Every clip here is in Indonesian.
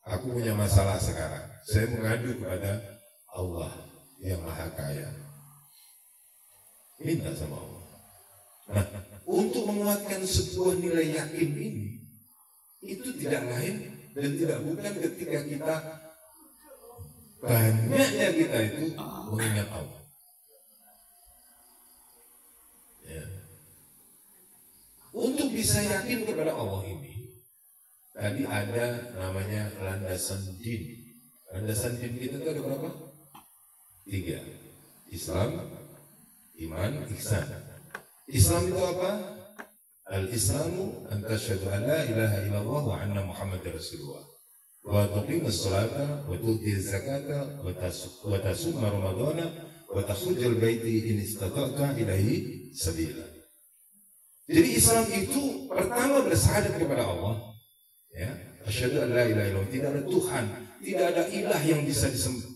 aku punya masalah sekarang. Saya mengadu kepada Allah yang Maha Kaya. Minta sama Allah. Nah, untuk menguatkan sebuah nilai yakin ini, itu tidak lain dan tidak bukan ketika kita banyaknya kita itu mengingat Allah. Ya. Untuk bisa yakin kepada Allah ini, tadi ada namanya landasan din. Landasan din kita itu ada berapa? 3. Islam, iman, ihsan. Islam itu apa? Al-Islamu an tasyhadu an la ilaha illallah wa anna Muhammadar Rasulullah wa tuqimus sholata wa tu'tiz zakata wa tasuma ramadhana wa tahujjal baiti in istata'ta ilaihi sabila. Jadi Islam itu pertama bersyahadat kepada Allah, ya, asyhadu an la ilaha illallah, tidak ada Tuhan, tidak ada ilah yang bisa disembah,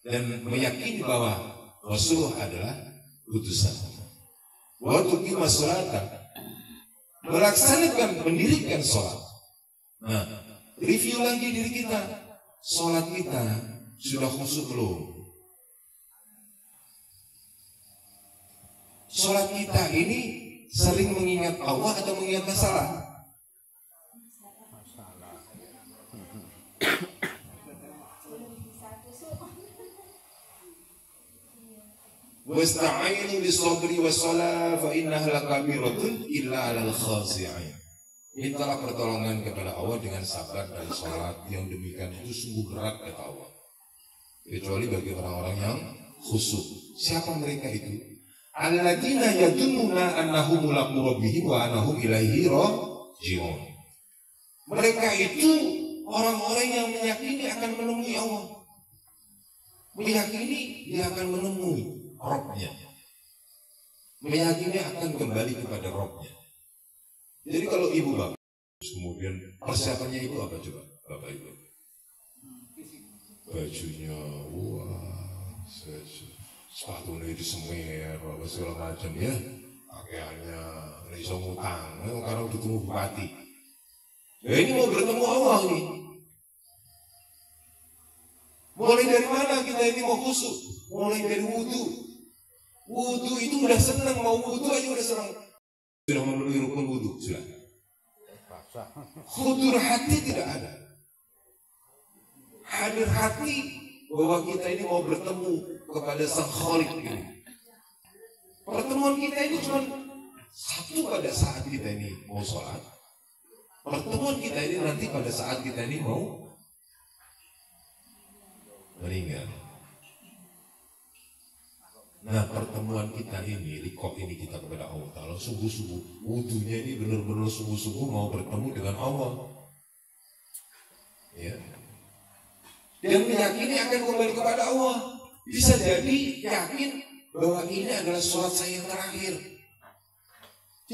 dan meyakini bahwa Rasulullah adalah utusan. Wa tuqimus sholata, melaksanakan, mendirikan sholat. Nah, review lagi diri kita, sholat kita sudah khusyuk belum? Sholat kita ini sering mengingat Allah atau mengingat masalah? Wasta'inu bis-sabri was-shalah fa innaha lakabiratun illa 'alal khashi'in. Mintalah pertolongan kepada Allah dengan sabar dan salat yang demikian itu sungguh berat kata Allah. Kecuali bagi orang-orang yang khusyuk. Siapa mereka itu? Alladzina yadunnuna annahum mulaqu rabbihim wa annahum ilaihi raji'un. Mereka itu orang-orang yang meyakini akan menemui Allah. Meyakini dia akan menemui Rabbnya, meyakini akan kembali kepada Rabbnya. Jadi kalau ibu bapak, kemudian persiapannya itu apa coba bapak ibu? Bajunya, wah, sepatunya disemer, apa segala macam ya, pakaiannya, iso ngutang, karena udah ketemu bupati. Ya ini mau bertemu Allah nih. Mulai dari mana kita ini mau khusyuk? Mulai dari wudu. Wudu itu udah senang, mau wudu aja udah senang. Sudah memenuhi rukun wudu, sudah. Khudur hati tidak ada. Hadir hati bahwa kita ini mau bertemu kepada Sang Khalik ini. Pertemuan kita ini cuma satu pada saat kita ini mau sholat. Pertemuan kita ini nanti pada saat kita ini mau meninggal. Nah, pertemuan kita ini, liqo ini kita kepada Allah Ta'ala sungguh-sungguh, wudunya ini benar-benar sungguh-sungguh mau bertemu dengan Allah, ya. Dan meyakini akan kembali kepada Allah. Bisa jadi yakin bahwa ini adalah sholat saya yang terakhir.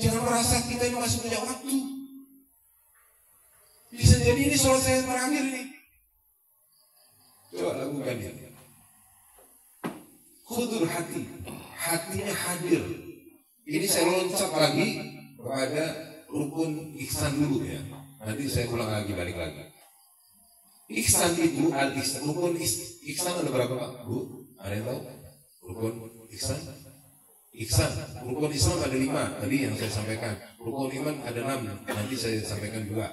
Jangan merasa kita ini masih punya waktu. Bisa jadi ini sholat saya yang terakhir ini. Coba lakukan ini. Khudur hati, hatinya hadir. Ini saya loncat lagi kepada rukun ihsan dulu ya. Nanti saya ulang lagi, balik lagi. Ihsan itu al-ihsan, rukun ihsan ada berapa Pak? Bu? Ada yang tahu? Rukun ihsan? Ihsan, rukun Islam ada 5 tadi yang saya sampaikan. Rukun iman ada 6, nanti saya sampaikan juga.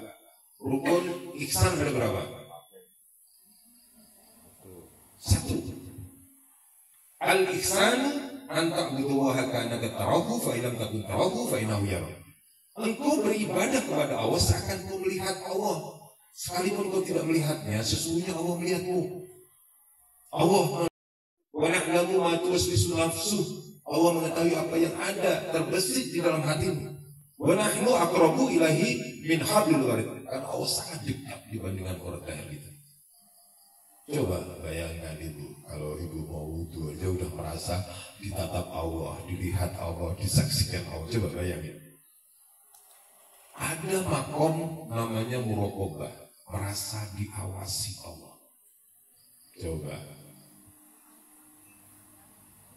Rukun ihsan ada berapa? 1. Al-ihsanu an ta'budullaha ka'annaka tarahu fa illam takun tarahu fa innahu yarak. Engkau beribadah kepada Allah seakan kau melihat Allah. Sekalipun kau tidak melihatnya, sesungguhnya Allah melihatmu. Allah wa na'lamu ma tuwaswisu nafsuh. Allah mengetahui apa yang ada terbesit di dalam hatimu. Wa nahnu aqrabu ilaihi min hablil warid. Karena Allah sangat dekat dibandingkan orang leher kita. Coba bayangkan ibu, kalau ibu mau wudu aja udah merasa ditatap Allah, dilihat Allah, disaksikan Allah. Coba bayangin. Ada makom namanya muraqabah, merasa diawasi Allah. Coba.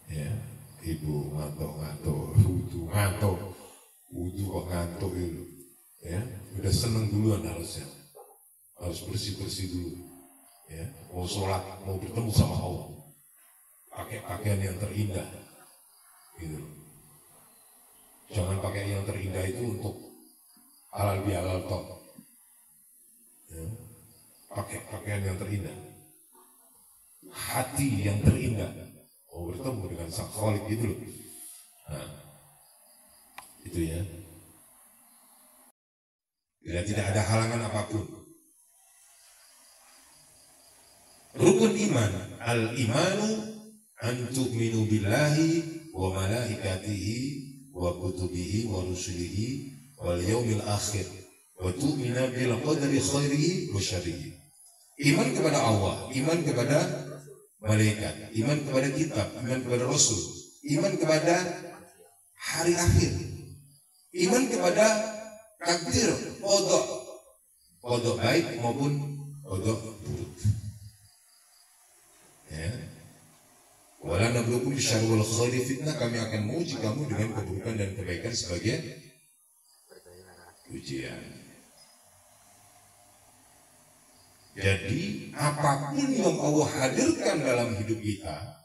Ya, ibu ngantuk, wudu kok ngantuk itu. Ya, udah seneng duluan harusnya. harus bersih-bersih dulu. Ya, mau sholat, mau bertemu sama Allah, pakai pakaian yang terindah, gitu. Jangan pakai yang terindah itu untuk halal bihalal toh. Ya, pakai pakaian yang terindah, hati yang terindah, mau bertemu dengan sang Khalik gitu loh. Nah, itu ya. Bila tidak ada halangan apapun. Rukun iman, al-imanu an tu'minu billahi wa malaikatihi wa kutubihi wa rusulihi wal yaumil akhir wa tu'mina bil qadari khairihi wa syarrihi. Iman kepada Allah, iman kepada malaikat, iman kepada kitab, iman kepada rasul, iman kepada hari akhir, iman kepada takdir, qada baik maupun qada buruk. Ya. Wala nabluukum bisyarri wal khairi fitnah, kami akan menguji kamu dengan keburukan dan kebaikan sebagai ujian. Jadi apapun yang Allah hadirkan dalam hidup kita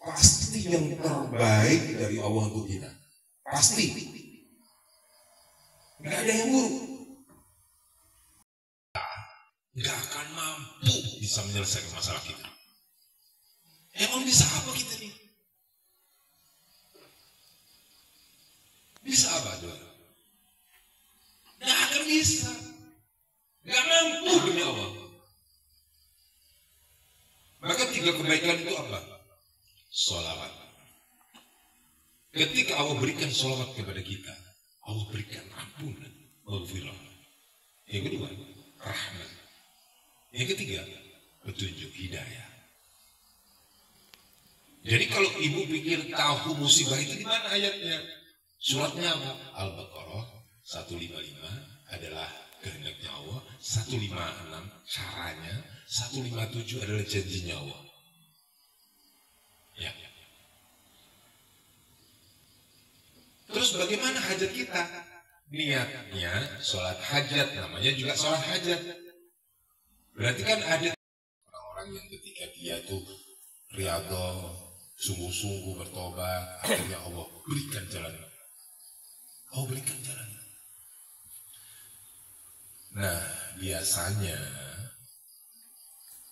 pasti yang terbaik dari Allah untuk kita. Pasti. Nggak ada yang buruk. Nggak akan mampu bisa menyelesaikan masalah kita. Emang bisa apa kita nih? Bisa apa tuh? Nggak akan bisa. Nggak mampu demi Allah. Maka 3 kebaikan itu apa? Sholawat. Ketika Allah berikan sholawat kepada kita, Allah berikan ampunan, maghfirah. Yang kedua, rahmat. Yang ketiga, petunjuk hidayah. Jadi kalau ibu pikir tahu musibah itu di mana ayatnya? Suratnya apa? Al-Baqarah 155 adalah kehendaknya Allah, 156 caranya, 157 adalah janjinya Allah. Ya. Terus bagaimana hajat kita? Niatnya sholat hajat, namanya juga sholat hajat. Berarti kan ada orang-orang yang ketika dia tuh riyadhah, sungguh-sungguh bertobat, akhirnya Allah berikan jalan. Allah berikan jalan. Nah, biasanya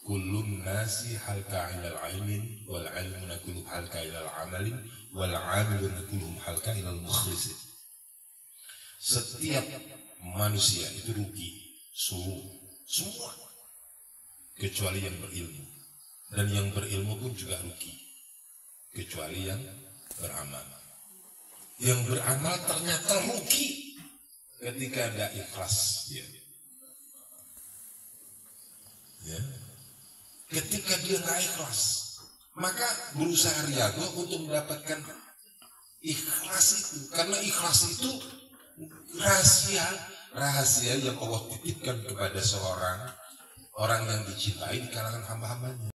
kullun nasi halka ilal ilmin wal ilmu nakuluh halka ilal amalin wal amilun nakuluhum halka ilal mukhlisin. Setiap manusia itu rugi, semua kecuali yang berilmu, dan yang berilmu pun juga rugi kecuali yang beramal. Yang beramal ternyata rugi ketika ada ikhlas dia. Ya. Ketika dia nggak ikhlas, maka berusaha riyadhah untuk mendapatkan ikhlas itu, karena ikhlas itu rahasia yang Allah titipkan kepada seorang orang yang dicintai di kalangan hamba-hambanya.